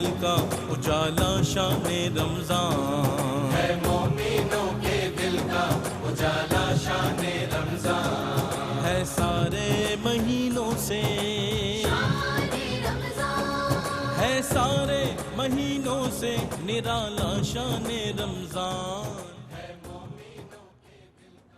دل کا اجالا شان رمضان ہے، مومنوں کے دل کا اجالا شان رمضان ہے، سارے مہینوں سے ہے، سارے مہینوں سے نرالا شان رمضان۔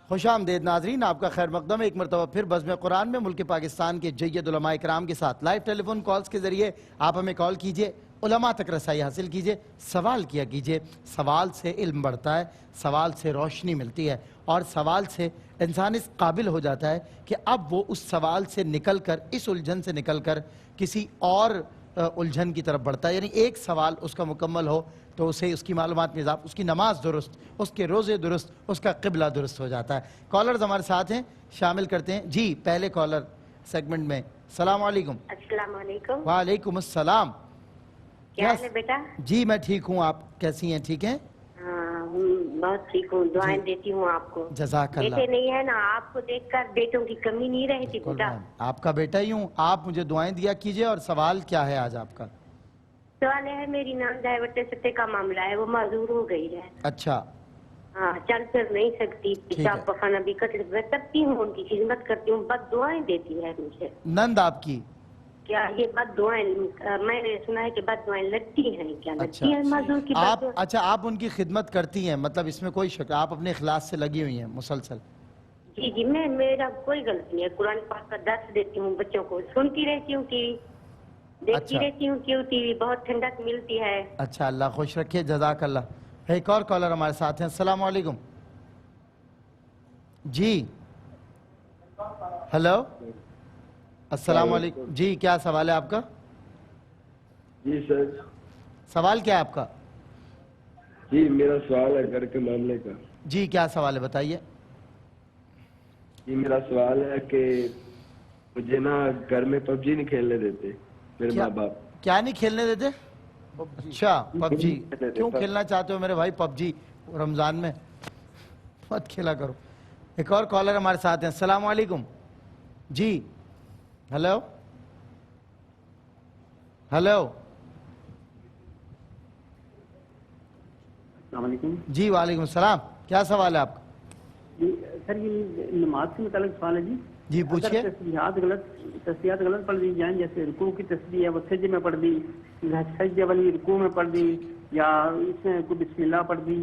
خوش آمدید ناظرین، آپ کا خیر مقدم ہے ایک مرتبہ پھر بزم قرآن میں ملک پاکستان کے جید علماء اکرام کے ساتھ لائیو ٹیلی فون کالز کے ذریعے آپ ہمیں کال کیجئے، علماء تک رسائی حاصل کیجئے، سوال کیا کیجئے۔ سوال سے علم بڑھتا ہے، سوال سے روشنی ملتی ہے، اور سوال سے انسان اس قابل ہو جاتا ہے کہ اب وہ اس سوال سے نکل کر، اس الجھن سے نکل کر کسی اور الجھن کی طرف بڑھتا ہے۔ یعنی ایک سوال اس کا مکمل ہو تو اسے اس کی معلومات میں اضافہ، اس کی نماز درست، اس کے روزے درست، اس کا قبلہ درست ہو جاتا ہے۔ کالرز ہمارے ساتھ ہیں، شامل کرتے ہیں۔ جی پہلے کالر سیگمنٹ میں۔ السلام علیکم۔ السلام علیکم۔ وعلیکم السلام۔ کیا حال ہے بیٹا؟ جی میں ٹھیک ہوں، آپ کیسی ہیں؟ ٹھیک ہیں؟ ہاں بہت ٹھیک ہوں، دعائیں دیتی ہوں آپ کو۔ جزاک اللہ۔ بیٹے نہیں ہے نا، آپ کو دیکھ کر بیٹوں کی کمی نہیں رہتی بیٹا۔ آپ کا بیٹا ہی ہوں، آپ مجھے دعائیں دیا کیجئے۔ اور سوال کیا ہے آج آپ کا؟ سوال ہے میری نان ڈائیورٹے سٹے کا معاملہ ہے، وہ معذور ہو گئی ہے۔ اچھا ہاں چل پھر نہیں سکتی، پیشاب پخانہ بھی کرتی ہوں، ان کی خدمت کرتی ہوں، بد دعائیں دیتی ہے مجھے۔ نند آپ کی؟ کیا یہ بد دعائیں، میں نے سنا ہے کہ بد دعائیں لگتی ہیں، کیا لگتی ہیں معذور کی بد دعائیں؟ اچھا آپ ان کی خدمت کرتی ہیں، مطلب اس میں کوئی شک، آپ اپنے اخلاص سے لگی ہوئی ہیں مسلسل؟ جی جی، میرا کوئی غلط نہیں ہے، قرآن پاک کا درس دیتی ہوں بچوں کو، سنتی رہتی ہوں ٹی وی، دیکھتی رہتی ہوں کیوں ٹی وی، بہت ٹھنڈک ملتی ہے۔ اچھا اللہ خوش رکھے، جزاک اللہ۔ ایک اور کالر ہمارے ساتھ ہیں۔ السلام علیکم۔ جی ہلو، السلام علیکم۔ جی کیا سوال ہے آپ کا؟ جی سر۔ سوال کیا ہے آپ کا؟ جی میرا سوال ہے گھر کے معاملے کا۔ جی کیا سوال ہے بتائیے۔ جی میرا سوال ہے کہ مجھے نا گھر میں پب جی نہیں کھیلنے دیتے میرے ماں باپ۔ کیا نہیں کھیلنے دیتے؟ اچھا پب جی کیوں کھیلنا چاہتے ہو میرے بھائی؟ پب جی رمضان میں مت کھیلا کرو۔ ایک اور کالر ہمارے ساتھ ہیں۔ السلام علیکم۔ جی ہلو ہلو۔ السلام علیکم۔ جی وعلیکم السلام، کیا سوال ہے آپ کا؟ جی سر یہ نماز کے متعلق سوال ہے۔ جی جی پوچھیے۔ تسبیحات غلط پڑھ دی جائیں، جیسے رکوع کی تسبیح ہے وہ سجدے میں پڑھ دی، سجدے والی رکوع میں پڑھ دی، یا اس میں کوئی بسم اللہ پڑھ دی،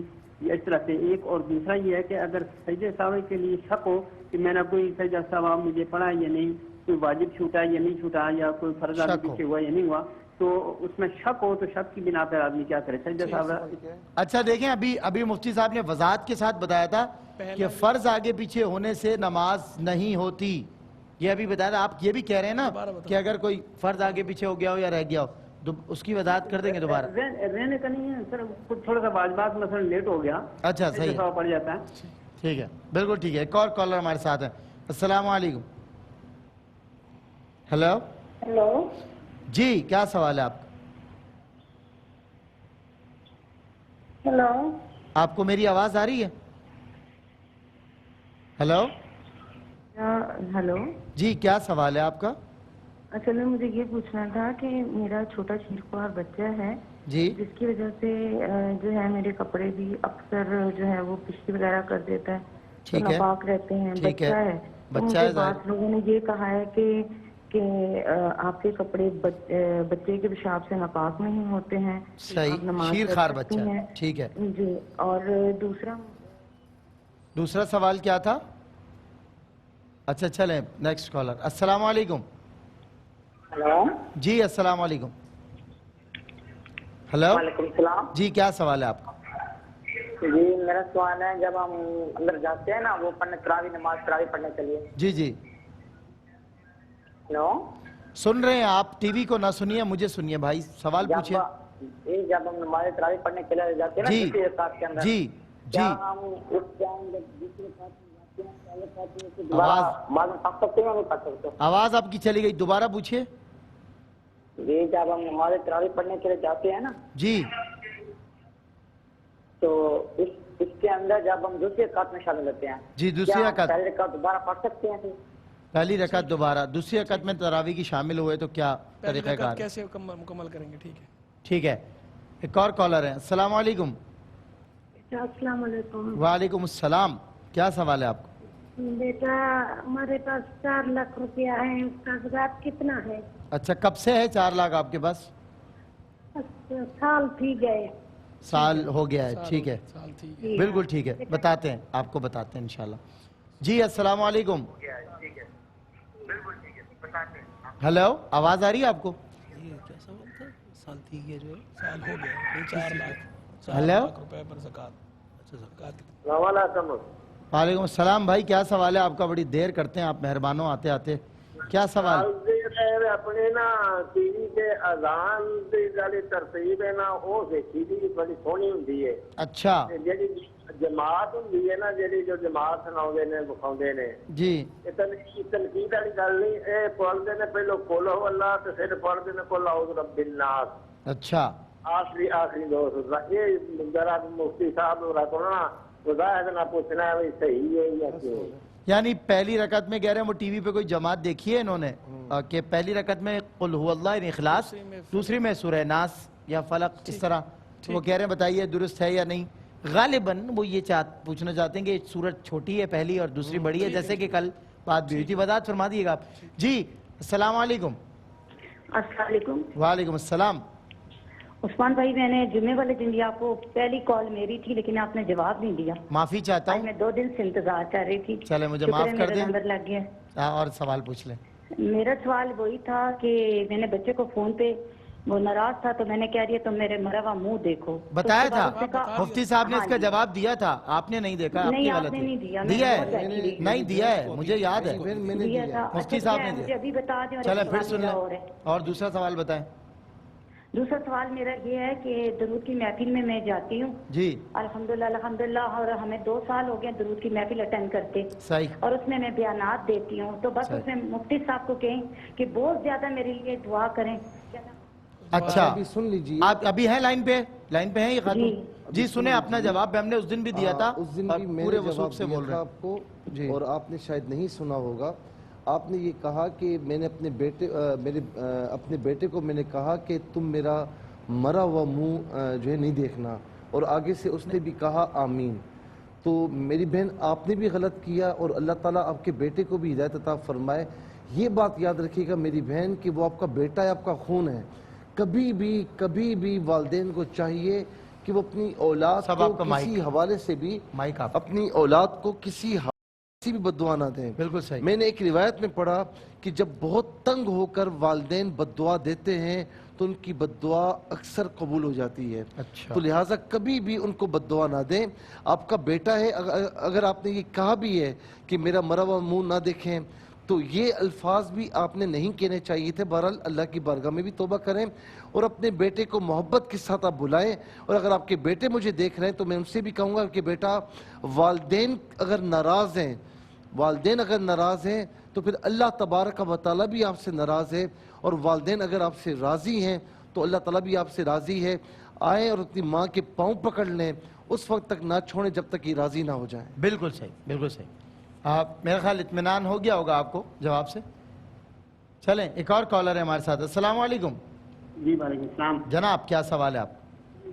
اس طرح سے ایک۔ اور دوسرا یہ ہے کہ اگر سجدے سہو کے لیے شک ہو کہ میں نے کوئی سجدہ سہو مجھے پڑھا یا نہیں، کوئی واجب چھوٹا یا نہیں چھوٹا، یا کوئی فرض آگے پیچھے ہوا یا نہیں ہوا، تو اس میں شک ہو تو شک کی بنا پر آدمی کیا کرے؟ سجدہ سہو۔ اچھا دیکھیں، ابھی مفتی صاحب نے وضاحت کے ساتھ بتایا تھا کہ فرض آگے پیچھے ہونے سے نماز نہیں ہوتی، یہ ابھی بتایا تھا۔ آپ یہ بھی کہہ رہے ہیں نا کہ اگر کوئی فرض آگے پیچھے ہو گیا ہو یا رہ گیا ہو، اس کی وضاحت کر دیں گے دوبارہ؟ رہنے کا نہیں ہے سر، کچھ تھوڑا سا واجبات مثلا لیٹ ہو گیا، اچھا صحیح ہے، پڑ جاتا ہے۔ ٹھیک ہے بالکل ٹھیک ہے۔ ایک اور کالر ہمارے ساتھ ہے۔ السلام علیکم۔ ہلو ہلو جی کیا سوال ہے آپ کا؟ ہلو آپ کو میری آواز آ رہی ہے؟ ہلو ہلو جی کیا سوال ہے آپ کا؟ اصل میں مجھے یہ پوچھنا تھا کہ میرا چھوٹا چیخوار بچہ ہے جی جس کی وجہ سے جو ہے میرے کپڑے بھی اکثر جو ہے وہ پشتی وغیرہ کر دیتا ہے، تو ناپاک رہتے ہیں، بچہ ہے۔ تو مجھے بعض لوگوں نے یہ کہا ہے کہ آپ کے کپڑے بچے کے پیشاب سے ناپاک نہیں ہوتے ہیں، صحیح، شیر خوار بچہ ہے، ٹھیک ہے جی۔ اور دوسرا سوال کیا تھا؟ اچھا چلیں نیکسٹ کالر۔ السلام علیکم۔ ہلو جی السلام علیکم۔ ہلو وعلیکم السلام۔ جی کیا سوال ہے آپ کا؟ جی میرا سوال ہے، جب ہم اندر جاتے ہیں نا وہ پڑھنے نماز تراویح پڑھنے کے لیے۔ جی جی ہلو سن رہے ہیں آپ؟ ٹی وی کو نہ سنیے، مجھے سنیے بھائی، سوال پوچھئے۔ جب ہم نماز تراویح پڑھنے کے لیے جاتے ہیں نا دوسری رکعت کے اندر، جی جی کیا ہم اس کے اندر دوسری رکعت میں جاتے ہیں پہلے رکعت میں سے دوبارہ بعد میں پڑھ سکتے ہیں یا نہیں پڑھ سکتے؟ آواز آپ کی چلی گئی، دوبارہ پوچھئے۔ جی جب ہم نماز تراویح پڑھنے کے لیے جاتے ہیں نا جی تو اس کے اندر جب ہم دوسری رکعت میں شامل ہوتے ہیں، جی دوسری رکعت، پہلی رکعت دوبارہ پڑھ سکتے ہیں؟ پہلی رکعت دوبارہ، دوسری رکعت میں تراویح کی شامل ہوئے تو کیا طریقہ کار؟ کیسے مکمل کریں گے؟ ٹھیک ہے ٹھیک ہے، ایک اور کالر ہے. السلام علیکم. السلام علیکم. وعلیکم السلام. کیا سوال ہے آپ کو؟ بیٹا ہمارے پاس 4 لاکھ روپیہ ہے، اس کا زکوٰۃ کتنا ہے؟ اچھا، کب سے ہے 4 لاکھ آپ کے پاس؟ سال تھی گئے. سال ہو گیا ہے. ٹھیک ہے، بالکل ٹھیک ہے، بتاتے ہیں آپ کو، بتاتے ہیں انشاءاللہ. جی السلام علیکم. ہیلو، آواز آ رہی ہے آپ کو؟ کیا سوال تھا؟ سال تھی گیا جو ہے، سال ہو گیا 4 لاکھ ہیلو، روپے پر زکوٰۃ. اچھا زکوٰۃ. السلام علیکم. وعلیکم السلام بھائی، کیا سوال ہے آپ کا؟ بڑی دیر کرتے ہیں آپ، مہربانوں آتے آتے. کیا سوال؟ اپنے نا ٹی وی تے اذان دی جڑی ترتیب ہے نا وہ دیکھی دی بڑی سونی ہوندی ہے. اچھا جڑی جماعت ہوندی ہے نا، جڑی جو جماعت سناوندے نے بخاوندے نے جی، تنقید والی گل نہیں. اے پڑھدے نے پہلو قل هو اللہ تے پھر پڑھدے نے قل اعوذ برب الناس. اچھا، آخری دو سورہ. یہ ذرا مفتی صاحب نورا کو نا خدا نہ پوچھنا ہے صحیح ہے یا کیوں. یعنی پہلی رکعت میں کہہ رہے ہیں وہ ٹی وی پہ کوئی جماعت دیکھی ہے انہوں نے کہ پہلی رکعت میں قل هو اللہ یعنی اخلاص، دوسری میں سورہ ناس یا فلق، اس طرح وہ کہہ رہے ہیں بتائیے درست ہے یا نہیں. غالباً وہ یہ پوچھنا چاہتے ہیں کہ سورت چھوٹی ہے پہلی اور دوسری بڑی ہے، جیسے کہ کل بات بھی ہوئی تھی. وضاحت فرما دیے گا آپ. جی السلام علیکم. السلام علیکم. وعلیکم السلام. عثمان بھائی، میں نے جمعے والے دن بھی آپ کو پہلی کال میری تھی لیکن آپ نے جواب نہیں دیا. معافی چاہتا ہوں، میں 2 دن سے انتظار کر رہی تھی. چلے مجھے معاف کر دیں. نمبر لگ گیا. اور سوال پوچھ لیں. میرا سوال وہی تھا کہ میں نے بچے کو فون پہ، وہ ناراض تھا تو میں نے کہہ دیا تم میرے مرا ہوا منہ دیکھو. بتایا تھا مفتی صاحب نے اس کا جواب دیا تھا، آپ نے نہیں دیکھا. آپ کی غلطی. دیا ہے؟ نہیں دیا ہے، مجھے یاد ہے مفتی صاحب نے دیا. ابھی بتا دیں. چلے پھر سن لیں. اور دوسرا سوال بتائیں. دوسرا سوال میرا یہ ہے کہ درود کی محفل میں میں جاتی ہوں جی الحمدللہ، اور ہمیں 2 سال ہو گئے درود کی محفل اٹینڈ کرتے. صحیح. اور اس میں بیانات دیتی ہوں تو بس اس میں مفتی صاحب کو کہیں کہ بہت زیادہ میرے لیے دعا کریں. اچھا سن لیجیے، آپ ابھی ہیں لائن پہ ہیں یہ خاتون؟ جی سنیں اپنا جواب. ہم نے اس دن بھی دیا تھا، اس دن بھی میں نے جواب دیا تھا آپ کو، اور آپ نے شاید نہیں سنا ہوگا. آپ نے یہ کہا کہ میں نے اپنے بیٹے کو میں نے کہا کہ تم میرا مرا ہوا منہ جو ہے نہیں دیکھنا، اور آگے سے اس نے بھی کہا آمین. تو میری بہن آپ نے بھی غلط کیا، اور اللہ تعالیٰ آپ کے بیٹے کو بھی ہدایت عطا فرمائے. یہ بات یاد رکھیے گا میری بہن کہ وہ آپ کا بیٹا ہے، آپ کا خون ہے. کبھی بھی والدین کو چاہیے کہ وہ اپنی اولاد کو کسی حوالے سے بھی اپنی اولاد کو کسی بھی بددعا نہ دیں. بالکل صحیح. میں نے ایک روایت میں پڑھا کہ جب بہت تنگ ہو کر والدین بددعا دیتے ہیں تو ان کی بددعا اکثر قبول ہو جاتی ہے. تو لہٰذا کبھی بھی ان کو بددعا نہ دیں. آپ کا بیٹا ہے، اگر آپ نے یہ کہا بھی ہے کہ میرا مرا ہوا منہ نہ دیکھیں، تو یہ الفاظ بھی آپ نے نہیں کہنے چاہیے تھے. بہرحال اللہ کی بارگاہ میں بھی توبہ کریں اور اپنے بیٹے کو محبت کے ساتھ آپ بلائیں. اور اگر آپ کے بیٹے مجھے دیکھ رہے ہیں تو میں ان سے بھی کہوں گا کہ بیٹا، والدین اگر ناراض ہیں تو پھر اللہ تبارک و تعالیٰ بھی آپ سے ناراض ہے، اور والدین اگر آپ سے راضی ہیں تو اللہ تعالیٰ بھی آپ سے راضی ہے. آئیں اور اپنی ماں کے پاؤں پکڑ لیں، اس وقت تک نہ چھوڑیں جب تک یہ راضی نہ ہو جائیں. بالکل صحیح، بالکل صحیح. میرا خیال اطمینان ہو گیا ہوگا آپ کو جواب سے. چلیں ایک اور کالر ہے ہمارے ساتھ. السلام علیکم. جی وعلیکم السلام. جناب کیا سوال ہے آپ؟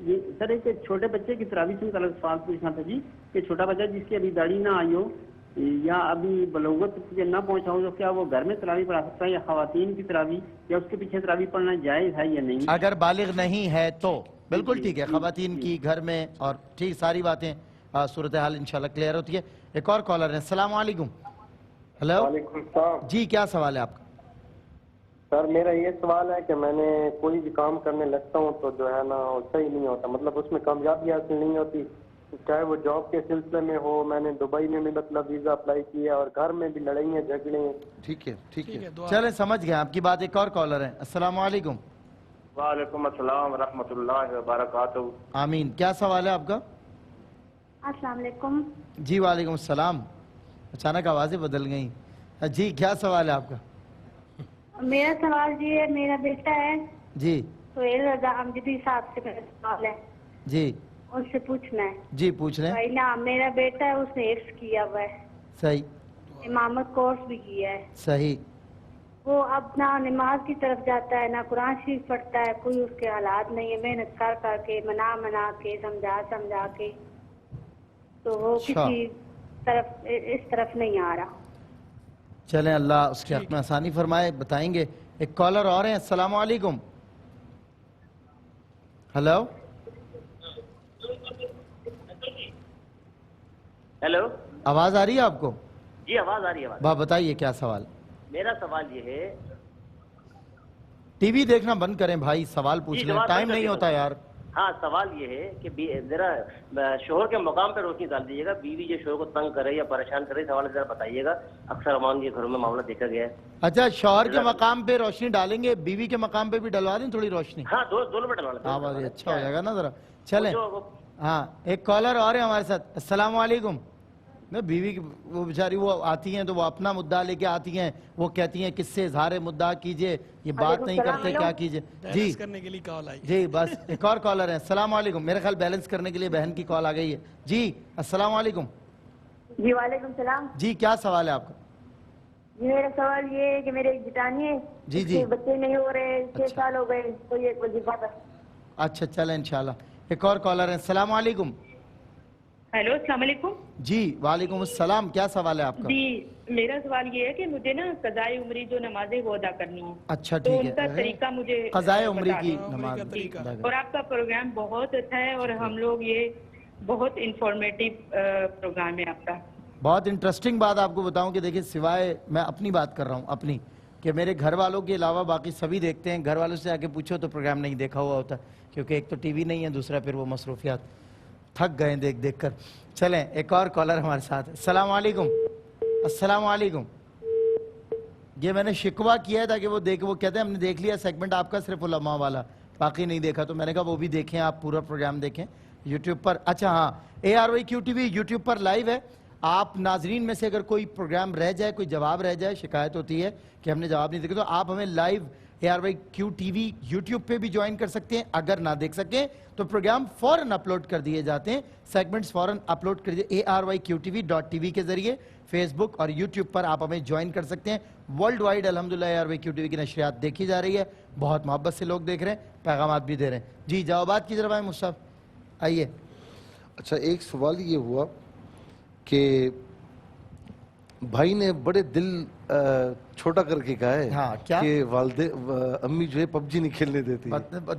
جی سر، ایک چھوٹے بچے کی تراویح سے متعلق سوال پوچھنا تھا جی، کہ چھوٹا بچہ جس کی ابھی داڑھی نہ آئی ہو یا ابھی بلوغت نہ پہنچا ہو، تو کیا وہ گھر میں تراویح پڑھا سکتا ہے، یا خواتین کی تراویح یا اس کے پیچھے تراویح پڑھنا جائز ہے یا نہیں؟ اگر بالغ نہیں ہے تو بالکل ٹھیک ہے، خواتین کی گھر میں، اور ٹھیک ساری باتیں صورتحال انشاءاللہ کلیئر ہوتی ہے. ایک اور کالر ہے. السلام علیکم. ہیلو. وعلیکم السلام. جی کیا سوال ہے آپ کا؟ سر میرا یہ سوال ہے کہ میں نے کوئی بھی کام کرنے لگتا ہوں تو جو ہے نا وہ صحیح نہیں ہوتا، مطلب اس میں کامیابی حاصل نہیں ہوتی، چاہے وہ جاب کے سلسلے میں ہو. میں نے دبئی میں بھی مطلب ویزا اپلائی کیا، اور گھر میں بھی لڑائیاں جھگڑے. ٹھیک ہے چلیں سمجھ گئے آپ کی بات. ایک اور کالر ہے. السلام علیکم. وعلیکم السلام ورحمۃ اللہ وبرکاتہ. آمین. کیا سوال ہے آپ کا؟ السلام علیکم. جی وعلیکم السلام. اچانک آوازیں بدل گئیں. جی کیا سوال ہے آپ کا؟ میرا سوال جی ہے، میرا بیٹا ہے جی سہیل رضا امجدی صاحب سے میرا سوال ہے جی، ان سے پوچھنا ہے. جی پوچھ لیں. بھائی نا میرا بیٹا ہے، اس نے حفظ کیا ہوا ہے، صحیح. امامت کورس بھی کیا ہے. صحیح. وہ اب نہ نماز کی طرف جاتا ہے، نہ قرآن شریف پڑھتا ہے، کوئی اس کے حالات نہیں ہے، محنت کر کر کے منا کے سمجھا کے تو وہ کسی طرف اس طرف نہیں آ رہا۔ چلیں اللہ اس کے حق میں آسانی فرمائے، بتائیں گے۔ ایک کالر اور ہیں، السلام علیکم۔ ہلو ہیلو، آواز آ رہی ہے آپ کو؟ جی آواز آ رہی ہے۔ بتائیے کیا سوال؟ میرا سوال یہ ہے، ٹی وی دیکھنا بند کریں بھائی، سوال پوچھ لیں، ٹائم نہیں ہوتا یار۔ ہاں سوال یہ ہے کہ ذرا شوہر کے مقام پہ روشنی ڈال دیجیے گا، بیوی جو شوہر کو تنگ کرے یا پریشان کرے، سوال ذرا بتائیے گا۔ اکثر عوام کے گھروں میں معاملہ دیکھا گیا ہے۔ اچھا، شوہر کے مقام پہ روشنی ڈالیں گے، بیوی کے مقام پہ بھی ڈلوا دیں تھوڑی روشنی؟ ہاں دونوں پہ ڈلوا دیں۔ ہاں بھائی اچھا ہو جائے گا نا ذرا۔ چلیں ہاں، ایک کالر اور ہے ہمارے ساتھ، السلام علیکم۔ بیوی کی وہ بیچاری وہ آتی ہیں تو وہ اپنا مدعا لے کے آتی ہیں، وہ کہتی ہیں کس سے اظہار مدعا کیجئے، یہ بات نہیں کرتے، کیا کیجئے؟ جی کرنے کے لیے کال آئی۔ جی بس ایک اور کالر ہے، السلام علیکم۔ میرے خیال بیلنس کرنے کے لیے بہن کی کال آ گئی ہے۔ جی السلام علیکم۔ جی وعلیکم السلام۔ جی کیا سوال ہے آپ کا؟ جی میرا سوال یہ ہے کہ میرے ایک جٹانی ہے، جی بچے نہیں ہو رہے، 6 سال ہو گئے، تو یہ وظیفہ تھا۔ اچھا چلیں انشاءاللہ۔ ایک اور کالر ہے، السلام علیکم۔ ہیلو السلام علیکم۔ جی وعلیکم السلام، کیا سوال ہے آپ کا؟ جی میرا سوال یہ ہے کہ مجھے نا قضائے عمری جو نمازیں وہ ادا کرنی ہے۔ اچھا تو ٹھیک ان کا ہے، طریقہ مجھے قضائے عمری کی نماز۔ اور آپ کا پروگرام بہت اچھا ہے اور ہم لوگ یہ بہت انفارمیٹیو پروگرام ہے آپ کا۔ بہت انٹرسٹنگ بات آپ کو بتاؤں کہ دیکھیں، سوائے میں اپنی بات کر رہا ہوں اپنی، کہ میرے گھر والوں کے علاوہ باقی سبھی دیکھتے ہیں، گھر والوں سے آ کے پوچھو تو پروگرام نہیں دیکھا ہوا ہوتا، کیونکہ ایک تو ٹی وی نہیں ہے، دوسرا پھر وہ مصروفیات، تھک گئے دیکھ دیکھ کر۔ چلیں ایک اور کالر ہمارے ساتھ، السلام علیکم۔ السلام علیکم۔ یہ میں نے شکوہ کیا تھا کہ وہ کہتے ہیں ہم نے دیکھ لیا سیگمنٹ آپ کا صرف علماء والا، باقی نہیں دیکھا، تو میں نے کہا وہ بھی دیکھیں، آپ پورا پروگرام دیکھیں یوٹیوب پر۔ اچھا ہاں، ARYQ TV یوٹیوب پر لائیو ہے، آپ ناظرین میں سے اگر کوئی پروگرام رہ جائے، کوئی جواب رہ جائے، شکایت ہوتی ہے کہ ہم نے جواب نہیں دیکھا، تو آپ ہمیں لائیو ARYQ TV یوٹیوب پہ بھی جوائن کر سکتے ہیں۔ اگر نہ دیکھ سکیں تو پروگرام فوراً اپلوڈ کر دیے جاتے ہیں، سیگمنٹس فوراً اپلوڈ کر دیے ARYQTV.tv کے ذریعے، فیس بک اور یوٹیوب پر آپ ہمیں جوائن کر سکتے ہیں۔ ورلڈ وائڈ الحمدللہ ARYQ TV کی نشریات دیکھی جا رہی ہے، بہت محبت سے لوگ دیکھ رہے ہیں، پیغامات بھی دے رہے ہیں۔ جی جوابات کی طرف آئیں مصطفیٰ، آئیے۔ اچھا ایک سوال یہ ہوا کہ بھائی نے بڑے دل چھوٹا کر کے کہا ہے کہ امی جو ہے پب جی نہیں کھیلنے دیتی۔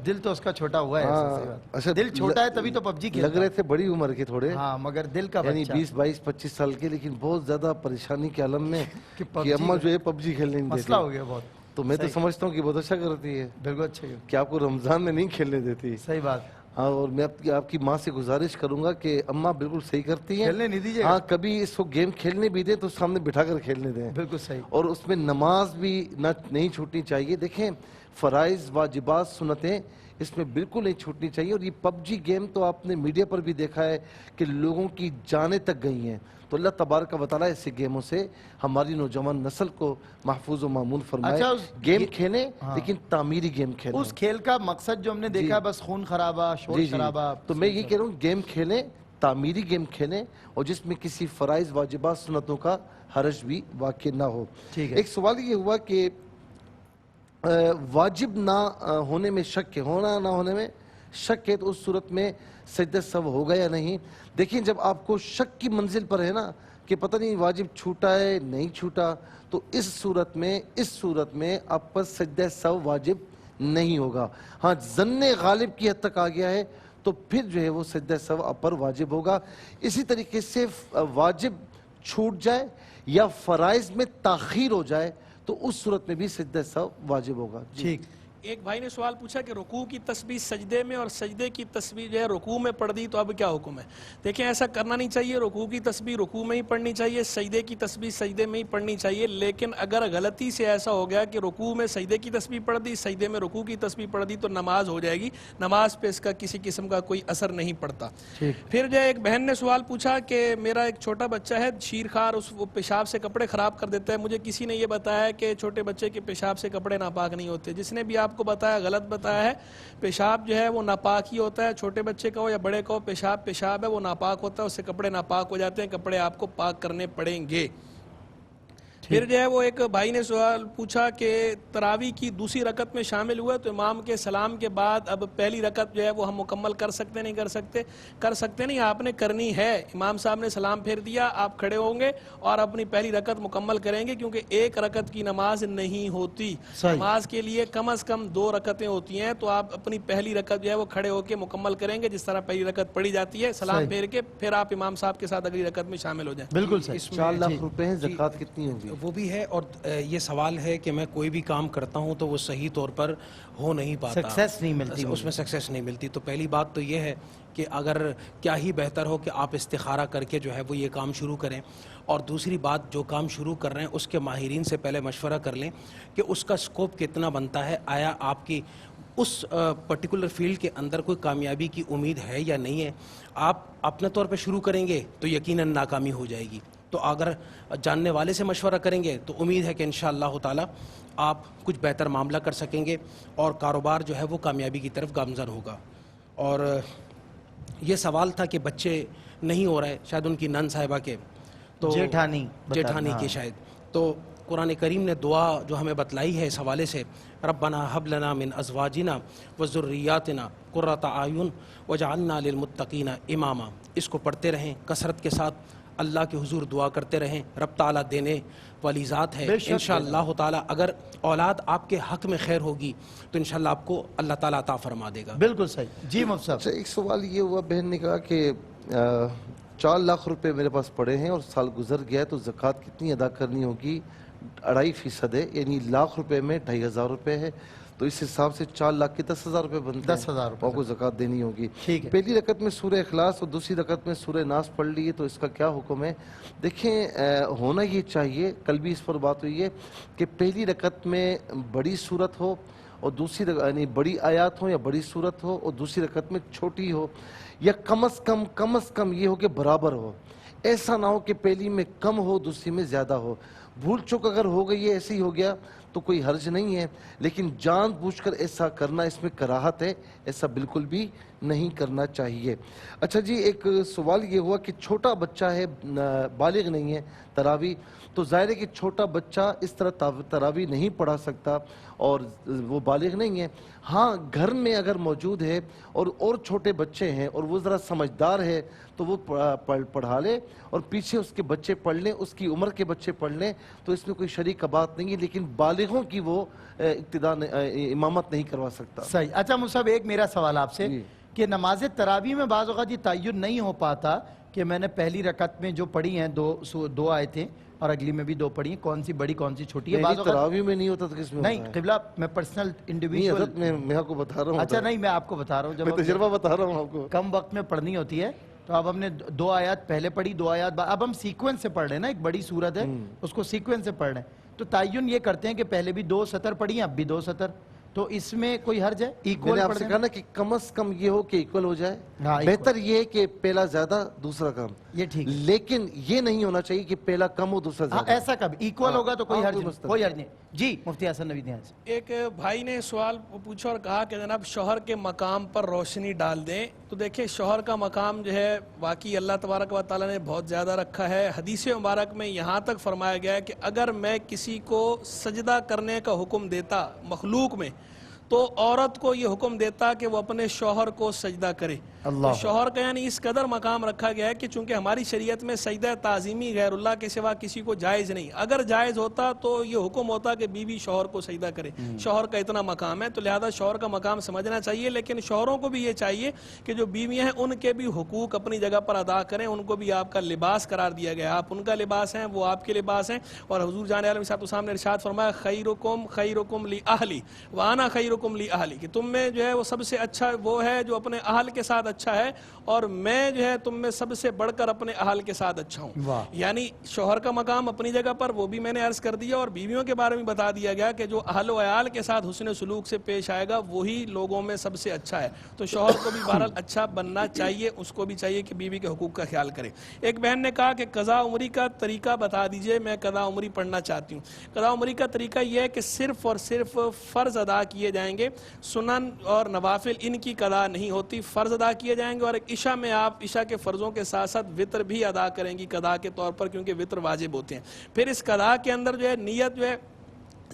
دل تو اس کا چھوٹا ہوا ہے، دل چھوٹا ہے تبھی تو پب جی کھیلتا ہے۔ لگ رہے تھے بڑی عمر کے تھوڑے، ہاں مگر دل کا یعنی 20 22 25 سال کے، لیکن بہت زیادہ پریشانی کے عالم میں کہ اماں جو ہے پب جی کھیلنے نہیں دیتی۔ مسئلہ ہو گیا بہت۔ تو میں تو سمجھتا ہوں کہ بہت اچھا کرتی ہے، بالکل اچھا کہ آپ کو رمضان میں نہیں کھیلنے دیتی۔ صحیح بات۔ ہاں، اور میں آپ کی ماں سے گزارش کروں گا کہ اماں بالکل صحیح کرتی ہیں، کھیلنے نہیں دیجیے، ہاں کبھی اس کو گیم کھیلنے بھی دیں تو سامنے بٹھا کر کھیلنے دیں، بالکل صحیح۔ اور اس میں نماز بھی نہیں چھوٹنی چاہیے۔ دیکھیں فرائض واجبات سنتیں اس میں بالکل نہیں چھوٹنی چاہیے۔ اور یہ پب جی گیم تو آپ نے میڈیا پر بھی دیکھا ہے کہ لوگوں کی جانیں تک گئی ہیں، تو اللہ تبارک و تعالیٰ ایسے گیموں سے ہماری نوجوان نسل کو محفوظ و معمون فرمائے۔ گیم کھیلیں لیکن تعمیری گیم کھیلیں۔ اس کھیل کا مقصد جو ہم نے دیکھا بس خون خرابہ، شور شرابہ، تو میں یہ کہہ رہا ہوں گیم کھیلیں، تعمیری گیم کھیلیں، اور جس میں کسی فرائض واجبات سنتوں کا حرج بھی واقع نہ ہو۔ ایک سوال یہ ہوا کہ واجب نہ ہونے میں شک ہے، ہونا نہ ہونے میں شک ہے، تو اس صورت میں سجدہ سہو ہوگا یا نہیں؟ دیکھیں جب آپ کو شک کی منزل پر ہے نا کہ پتہ نہیں واجب چھوٹا ہے نہیں چھوٹا، تو اس صورت میں آپ پر سجدہ سہو واجب نہیں ہوگا۔ ہاں ظن غالب کی حد تک آ گیا ہے تو پھر جو ہے وہ سجدہ سہو آپ پر واجب ہوگا۔ اسی طریقے سے واجب چھوٹ جائے یا فرائض میں تاخیر ہو جائے تو اس صورت میں بھی سجدہ سہو واجب ہوگا۔ ٹھیک۔ ایک بھائی نے سوال پوچھا کہ رکوع کی تسبیح سجدے میں اور سجدے کی تسبیح جو ہے رکوع میں پڑھ دی تو اب کیا حکم ہے؟ دیکھیں ایسا کرنا نہیں چاہیے، رکوع کی تسبیح رکوع میں ہی پڑھنی چاہیے، سجدے کی تسبیح سجدے میں ہی پڑھنی چاہیے۔ لیکن اگر غلطی سے ایسا ہو گیا کہ رکوع میں سجدے کی تسبیح پڑھ دی، سجدے میں رکوع کی تسبیح پڑھ دی تو نماز ہو جائے گی، نماز پہ اس کا کسی قسم کا کوئی اثر نہیں پڑتا۔ پھر جو ایک بہن نے سوال پوچھا کہ میرا ایک چھوٹا بچہ ہے شیرخوار، وہ پیشاب سے کپڑے خراب کر دیتا ہے، مجھے کسی نے یہ بتایا کہ چھوٹے بچے کے پیشاب سے کپڑے ناپاک نہیں ہوتے۔ جس نے بھی آپ کو بتایا غلط بتایا ہے، پیشاب جو ہے وہ ناپاک ہی ہوتا ہے، چھوٹے بچے کا ہو یا بڑے کا ہو، پیشاب ہے وہ ناپاک ہوتا ہے، اس سے کپڑے ناپاک ہو جاتے ہیں، کپڑے آپ کو پاک کرنے پڑیں گے۔ پھر جو ہے وہ ایک بھائی نے سوال پوچھا کہ تراویح کی دوسری رکعت میں شامل ہوا تو امام کے سلام کے بعد اب پہلی رکعت جو ہے وہ ہم مکمل کر سکتے نہیں کر سکتے نہیں، آپ نے کرنی ہے. امام صاحب نے سلام پھیر دیا، آپ کھڑے ہوں گے اور اپنی پہلی رکعت مکمل کریں گے، کیونکہ ایک رکعت کی نماز نہیں ہوتی. نماز کے لیے کم از کم 2 رکعتیں ہوتی ہیں، تو آپ اپنی پہلی رکعت جو ہے وہ کھڑے ہو کے مکمل کریں گے جس طرح پہلی رکعت پڑھی جاتی ہے، سلام پھیر کے پھر آپ امام صاحب کے ساتھ اگلی رکعت میں شامل ہو جائیں. بالکل صحیح. 4 لاکھ روپے ہیں، زکوٰۃ کتنی ہوگی؟ وہ بھی ہے، اور یہ سوال ہے کہ میں کوئی بھی کام کرتا ہوں تو وہ صحیح طور پر ہو نہیں پاتا، سکسیس نہیں ملتی، اس میں سکسیس نہیں ملتی. تو پہلی بات تو یہ ہے کہ اگر کیا ہی بہتر ہو کہ آپ استخارہ کر کے جو ہے وہ یہ کام شروع کریں، اور دوسری بات جو کام شروع کر رہے ہیں اس کے ماہرین سے پہلے مشورہ کر لیں کہ اس کا سکوپ کتنا بنتا ہے، آیا آپ کی اس پرٹیکولر فیلڈ کے اندر کوئی کامیابی کی امید ہے یا نہیں ہے. آپ اپنے طور پہ شروع کریں گے تو یقیناً ناکامی ہو جائے گی، تو اگر جاننے والے سے مشورہ کریں گے تو امید ہے کہ انشاءاللہ تعالی آپ کچھ بہتر معاملہ کر سکیں گے اور کاروبار جو ہے وہ کامیابی کی طرف گامزن ہوگا. اور یہ سوال تھا کہ بچے نہیں ہو رہے، شاید ان کی نن صاحبہ کے، تو جیٹھانی کے شاید، تو قرآن کریم نے دعا جو ہمیں بتلائی ہے اس حوالے سے، ربنا حب لنا من ازواجنا وذریاتنا قرۃ اعین وجعلنا للمتقین اماما. اس کو پڑھتے رہیں کثرت کے ساتھ، اللہ کے حضور دعا کرتے رہیں. رب تعالیٰ دینے والی ذات ہے، انشاءاللہ تعالیٰ اگر اولاد آپ کے حق میں خیر ہوگی تو انشاءاللہ آپ کو اللہ تعالیٰ عطا فرما دے گا. بالکل صحیح. جی مفتی صاحب، ایک سوال یہ ہوا، بہن نے کہا کہ 4 لاکھ روپے میرے پاس پڑے ہیں اور سال گزر گیا ہے تو زکوٰۃ کتنی ادا کرنی ہوگی؟ 2.5% ہے، یعنی لاکھ روپے میں 2,500 روپے ہے، تو اس حساب سے 4 لاکھ کے 10,000 روپے بنتے ہیں، 10,000 روپے کو زکوٰۃ دینی ہوگی. پہلی رکعت میں سورہ اخلاص اور دوسری رکعت میں سورہ ناس پڑھ لیے تو اس کا کیا حکم ہے؟ دیکھیں ہونا یہ چاہیے، کل بھی اس پر بات ہوئی ہے کہ پہلی رکعت میں بڑی صورت ہو اور دوسری یعنی بڑی آیات ہو یا بڑی صورت ہو، اور دوسری رکعت میں چھوٹی ہو، یا کم از کم یہ ہو کہ برابر ہو. ایسا نہ ہو کہ پہلی میں کم ہو دوسری میں زیادہ ہو. بھول چک اگر ہو گئی ہے، ایسے ہی ہو گیا تو کوئی حرج نہیں ہے، لیکن جان بوجھ کر ایسا کرنا اس میں کراہت ہے، ایسا بالکل بھی نہیں کرنا چاہیے. اچھا جی، ایک سوال یہ ہوا کہ چھوٹا بچہ ہے، بالغ نہیں ہے، تراویح، تو ظاہر ہے کہ چھوٹا بچہ اس طرح تراویح نہیں پڑھا سکتا اور وہ بالغ نہیں ہے. ہاں گھر میں اگر موجود ہے اور چھوٹے بچے ہیں اور وہ ذرا سمجھدار ہے تو وہ پڑھا لے اور پیچھے اس کے بچے پڑھ لیں، اس کی عمر کے بچے پڑھ لیں، تو اس میں کوئی شریک کا بات نہیں ہے، لیکن بالغوں کی وہ ابتدا امامت نہیں کروا سکتا. صحیح. اچھا مصعب، ایک میرا سوال آپ سے کہ نماز تراویح میں بعض اوقات یہ تعین نہیں ہو پاتا کہ میں نے پہلی رکعت میں جو پڑھی ہیں 2 آیتیں اور اگلی میں بھی 2 پڑھی ہیں، کون سی بڑی کون سی چھوٹی ہے؟ بعض اوقات تراویح میں نہیں ہوتا تو کس میں ہوتا ہے؟ نہیں قبلہ، میں پرسنل انڈیویجول میں آپ کو بتا رہا ہوں. اچھا نہیں، میں آپ کو بتا رہا ہوں، جب تجربہ بتا رہا ہوں آپ کو، کم وقت میں پڑھنی ہوتی ہے تو اب ہم نے 2 آیات پہلے پڑھی، 2 آیات اب ہم سیکوینس سے پڑھ رہے ہیں نا، ایک بڑی صورت ہے اس کو سیکوینس سے پڑھ رہے ہیں، تو تعین یہ کرتے ہیں کہ پہلے بھی 2 سطر پڑھی ہیں اب بھی 2 سطر، تو اس میں کوئی حرج ہے؟ میں نے آپ سے کہا نا کہ کم از کم یہ ہو کہ ایکول ہو جائے. بہتر یہ ہے کہ پہلا زیادہ دوسرا کم، یہ ٹھیک، لیکن یہ نہیں ہونا چاہیے کہ پہلا کم ہو دوسرا زیادہ. ایسا کب ایکول ہوگا تو کوئی حرج نہیں. جی مفتی حسن نوید نیاز، ایک بھائی نے سوال پوچھا اور کہا کہ جناب شوہر کے مقام پر روشنی ڈال دیں. تو دیکھیں شوہر کا مقام جو ہے واقعی اللہ تبارک و تعالیٰ نے بہت زیادہ رکھا ہے. حدیث مبارک میں یہاں تک فرمایا گیا ہے کہ اگر میں کسی کو سجدہ کرنے کا حکم دیتا مخلوق میں تو عورت کو یہ حکم دیتا کہ وہ اپنے شوہر کو سجدہ کرے. تو شوہر کا یعنی اس قدر مقام رکھا گیا ہے کہ چونکہ ہماری شریعت میں سجدہ تعظیمی غیر اللہ کے سوا کسی کو جائز نہیں. اگر جائز ہوتا تو یہ حکم ہوتا کہ بیوی شوہر کو سجدہ کرے. شوہر کا اتنا مقام ہے تو لہذا شوہر کا مقام سمجھنا چاہیے، لیکن شوہروں کو بھی یہ چاہیے کہ جو بیویاں ہیں ان کے بھی حقوق اپنی جگہ پر ادا کریں. ان کو بھی آپ کا لباس قرار دیا گیا، آپ ان کا لباس ہیں، وہ آپ کے لباس ہیں. اور حضور جان عالم صاحب السلام نے ارشاد فرمایا خیرکم لاہلی وانا خیرکم لاہلی، کہ تم میں جو ہے وہ سب سے اچھا وہ ہے جو اپنے اہل کے ساتھ اچھا ہے، اور میں جو ہے تم میں سب سے بڑھ کر اپنے اہل کے ساتھ اچھا ہوں. یعنی شوہر کا مقام اپنی جگہ پر وہ بھی میں نے عرض کر دیا، اور بیویوں کے بارے میں بتا دیا گیا کہ جو اہل و عیال کے ساتھ حسن سلوک سے پیش آئے گا وہی لوگوں میں سب سے اچھا ہے. تو شوہر کو بھی بہرحال اچھا بننا چاہیے، اس کو بھی چاہیے کہ بیوی کے حقوق کا خیال کرے. ایک بہن نے کہا کہ قضا عمری کا طریقہ بتا دیجئے، میں قضا عمری پڑھنا چاہتی ہوں. قضا عمری کا طریقہ یہ ہے کہ صرف اور صرف فرض ادا کیے جائیں جائیں گے. سنن اور نوافل ان کی قضا نہیں ہوتی, فرض ادا کیے جائیں گے, اور عشاء میں آپ عشاء کے فرضوں کے ساتھ ساتھ وطر بھی ادا کریں گی قضا کے طور پر, کیونکہ وطر واجب ہوتے ہیں. پھر اس قضا کے اندر جو ہے نیت جو ہے,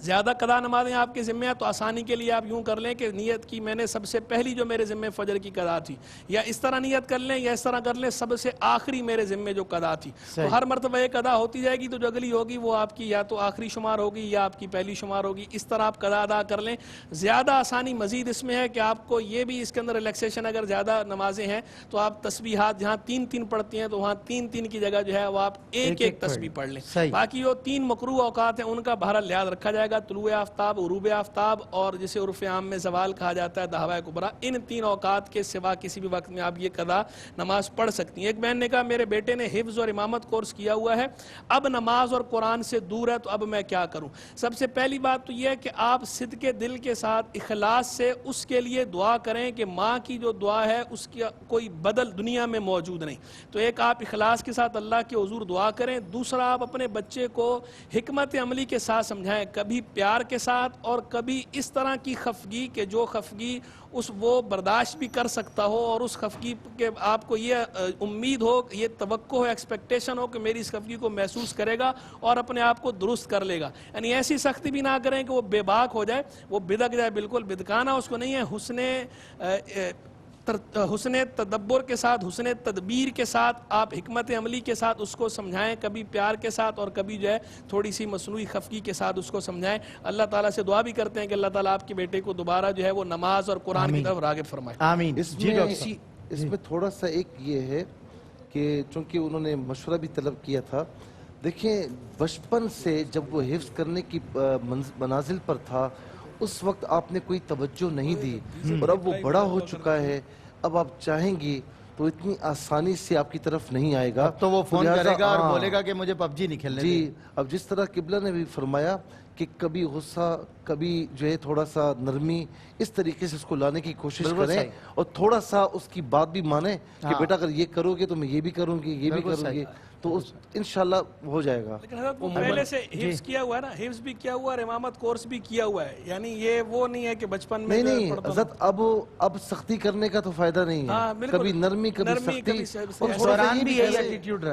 زیادہ قضا نمازیں آپ کے ذمہ ہیں تو آسانی کے لیے آپ یوں کر لیں کہ نیت کی میں نے سب سے پہلی جو میرے ذمہ فجر کی قضا تھی, یا اس طرح نیت کر لیں یا اس طرح کر لیں سب سے آخری میرے ذمہ جو قضا تھی. تو ہر مرتبہ ایک قضا ہوتی جائے گی, تو جو اگلی ہوگی وہ آپ کی یا تو آخری شمار ہوگی یا آپ کی پہلی شمار ہوگی. اس طرح آپ قضا ادا کر لیں. زیادہ آسانی مزید اس میں ہے کہ آپ کو یہ بھی اس کے اندر ریلیکسیشن, اگر زیادہ نمازیں ہیں تو آپ تسبیحات جہاں 3 پڑھتی ہیں تو وہاں 3 کی جگہ جو ہے وہ آپ ایک تسبیح پڑھ لیں. باقی جو 3 مکروہ اوقات ہیں ان کا بہرحال لحاظ رکھا جائے گا. طلوع آفتاب, غروب آفتاب, اور جسے عرف عام میں زوال کہا جاتا ہے, دہوہ کبریٰ, ان 3 اوقات کے سوا کسی بھی وقت میں آپ یہ قضا نماز پڑھ سکتی ہیں. ایک بہن نے کہا میرے بیٹے نے حفظ اور امامت کورس کیا ہوا ہے, اب نماز اور قرآن سے دور ہے, تو اب میں کیا کروں؟ سب سے پہلی بات تو یہ ہے کہ آپ صدق دل کے ساتھ اخلاص سے اس کے لیے دعا کریں کہ ماں کی جو دعا ہے اس کی کوئی بدل دنیا میں موجود نہیں. تو ایک آپ اخلاص کے ساتھ اللہ کے حضور دعا کریں. دوسرا, آپ اپنے بچے کو حکمت عملی کے ساتھ سمجھائیں, کبھی پیار کے ساتھ اور کبھی اس طرح کی خفگی کہ جو خفگی وہ برداشت بھی کر سکتا ہو, اور اس خفگی کے آپ کو یہ امید ہو, یہ توقع ہو, ایکسپیکٹیشن ہو کہ میری اس خفگی کو محسوس کرے گا اور اپنے آپ کو درست کر لے گا. یعنی ایسی سختی بھی نہ کریں کہ وہ بے باک ہو جائے, وہ بدک جائے. بالکل بدکانا اس کو نہیں ہے. حسن تدبر کے ساتھ, حسن تدبیر کے ساتھ, آپ حکمت عملی کے ساتھ اس کو سمجھائیں, کبھی پیار کے ساتھ اور کبھی جو ہے تھوڑی سی مصنوعی خفگی کے ساتھ اس کو سمجھائیں. اللہ تعالیٰ سے دعا بھی کرتے ہیں کہ اللہ تعالیٰ آپ کے بیٹے کو دوبارہ جو ہے وہ نماز اور قرآن کی طرف راغب فرمائے. آمین. اس میں تھوڑا سا ایک یہ ہے کہ چونکہ انہوں نے مشورہ بھی طلب کیا تھا, دیکھیں بچپن سے جب وہ حفظ کرنے کی منازل پر تھا اس وقت آپ نے کوئی توجہ نہیں دی, اور اب وہ بڑا ہو چکا ہے, اب آپ چاہیں گی تو اتنی آسانی سے آپ کی طرف نہیں آئے گا. تو وہ فون کرے گا اور بولے گا کہ مجھے PUBG نہیں کھیلنے. جی, اب جس طرح قبلہ نے بھی فرمایا کہ کبھی غصہ, کبھی جو ہے تھوڑا سا نرمی, اس طریقے سے اس کو لانے کی کوشش کریں, اور تھوڑا سا اس کی بات بھی مانیں کہ بیٹا اگر یہ کرو گے تو میں یہ بھی کروں گی, یہ بھی کروں گی, تو انشاءاللہ ہو جائے گا. لیکن حضرت وہ پہلے سے حفظ کیا ہوا ہے نا, حفظ بھی کیا ہوا ہے, امامت کورس بھی کیا ہوا ہے, یعنی یہ وہ نہیں ہے کہ بچپن میں نہیں. حضرت اب سختی کرنے کا تو فائدہ نہیں ہے, کبھی نرمی کبھی سختی, اور تھوڑا سا یہ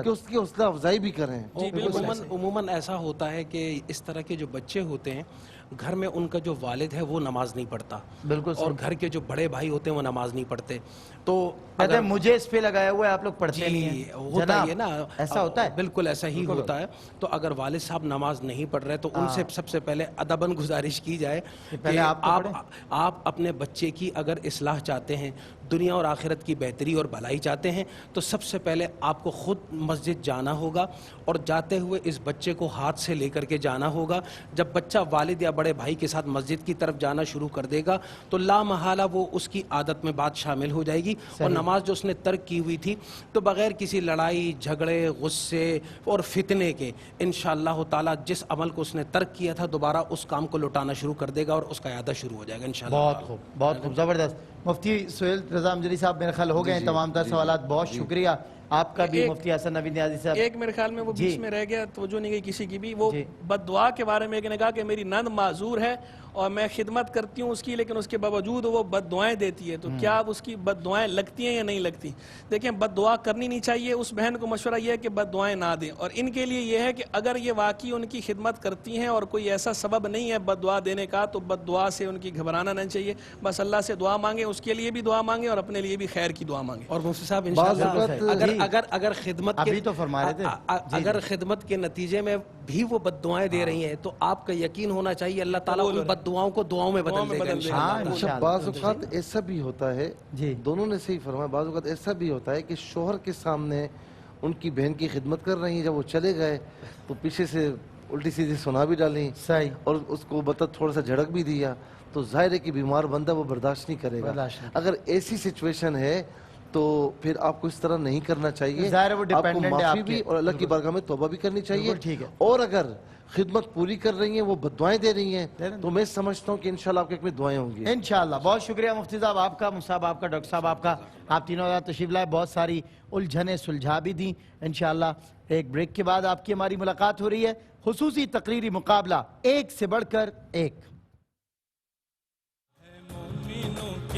کہ اس کی حوصلہ افزائی بھی کریں. عموماً ایسا ہوتا ہے کہ اس طرح کے جو بچے ہوتے ہیں گھر میں ان کا جو والد ہے وہ نماز نہیں پڑھتا, بالکل, اور گھر کے جو بڑے بھائی ہوتے ہیں وہ نماز نہیں پڑھتے, تو اگر مجھے اس پہ لگایا ہوا ہے آپ لوگ پڑھتے نہیں ہیں, ہوتا ہے نا, ایسا ہوتا ہے, بالکل ایسا ہی ہوتا ہے. تو اگر والد صاحب نماز نہیں پڑھ رہے تو ان سے سب سے پہلے ادباً گزارش کی جائے کہ آپ اپنے بچے کی اگر اصلاح چاہتے ہیں, دنیا اور آخرت کی بہتری اور بھلائی چاہتے ہیں, تو سب سے پہلے آپ کو خود مسجد جانا ہوگا, اور جاتے ہوئے اس بچے کو ہاتھ سے لے کر کے جانا ہوگا. جب بچہ والد یا بڑے بھائی کے ساتھ مسجد کی طرف جانا شروع کر دے گا تو لا محالہ وہ اس کی عادت میں بات شامل ہو جائے گی, اور نماز جو اس نے ترک کی ہوئی تھی تو بغیر کسی لڑائی جھگڑے غصے اور فتنے کے انشاءاللہ تعالی جس عمل کو اس نے ترک کیا تھا دوبارہ اس کام کو لوٹانا شروع کر دے گا, اور اس کا اعادہ شروع ہو جائے گا انشاءاللہ. بہت خوب, بہت خوب, زبردست. مفتی سہیل رضا امجدی صاحب میرے خیال ہو گئے ہیں تمام تر سوالات, بہت شکریہ آپ کا بھی. مفتی حسن نوید نیازی صاحب, ایک میرے خیال میں وہ بیچ میں رہ گیا, توجہ نہیں گئی کسی کی بھی, وہ بد دعا کے بارے میں. ایک نے کہا کہ میری نند معذور ہے اور میں خدمت کرتی ہوں اس کی, لیکن اس کے باوجود وہ بد دعائیں دیتی ہے, تو کیا اب اس کی بد دعائیں لگتی ہیں یا نہیں لگتی؟ دیکھیں بد دعا کرنی نہیں چاہیے. اس بہن کو مشورہ یہ ہے کہ بد دعائیں نہ دیں, اور ان کے لیے یہ ہے کہ اگر یہ واقعی ان کی خدمت کرتی ہیں اور کوئی ایسا سبب نہیں ہے بد دعا دینے کا, تو بد دعا سے ان کی گھبرانا نہیں چاہیے. بس اللہ سے دعا مانگیں, اس کے لیے بھی دعا مانگیں اور اپنے لیے بھی خیر کی دعا مانگیں. اور مفتی صاحب انشاءاللہ اگر خدمت ابھی تو فرما رہے تھے, اگر خدمت کے نتیجے میں بھی وہ بد دعائیں دے رہی ہیں تو آپ کا یقین ہونا چاہیے اللہ تعالیٰ ان بد دعاؤں کو دعاؤں میں بدل دے گا انشاءاللہ. بعض اوقات ایسا بھی ہوتا ہے, دونوں نے صحیح فرمایا, بعض اوقات ایسا بھی ہوتا ہے کہ شوہر کے سامنے ان کی بہن کی خدمت کر رہی ہیں, جب وہ چلے گئے تو پیچھے سے الٹی سیدھی سنا بھی ڈالیں, صحیح, اور اس کو تھوڑا سا جھڑک بھی دیا, تو ظاہر ہے کہ بیمار بندہ وہ برداشت نہیں کرے گا. اگر ایسی سچویشن ہے تو پھر آپ کو اس طرح نہیں کرنا چاہیے, آپ کو معافی بھی اور اللہ کی بارگاہ میں توبہ بھی کرنی چاہیے. اور اگر خدمت پوری کر رہی ہیں, وہ بددعائیں دے رہی ہیں, تو میں سمجھتا ہوں کہ انشاءاللہ آپ کے حق میں دعائیں ہوں گی انشاءاللہ. بہت شکریہ مفتی صاحب آپ کا, مصعب آپ کا, ڈاکٹر صاحب آپ کا, آپ تینوں آزاد تشریف لائے, بہت ساری الجھنیں سلجھا بھی دیں. انشاءاللہ ایک بریک کے بعد آپ کی ہماری ملاقات ہو رہی ہے, خصوصی تقریری مقابلہ ایک سے بڑھ کر ایک.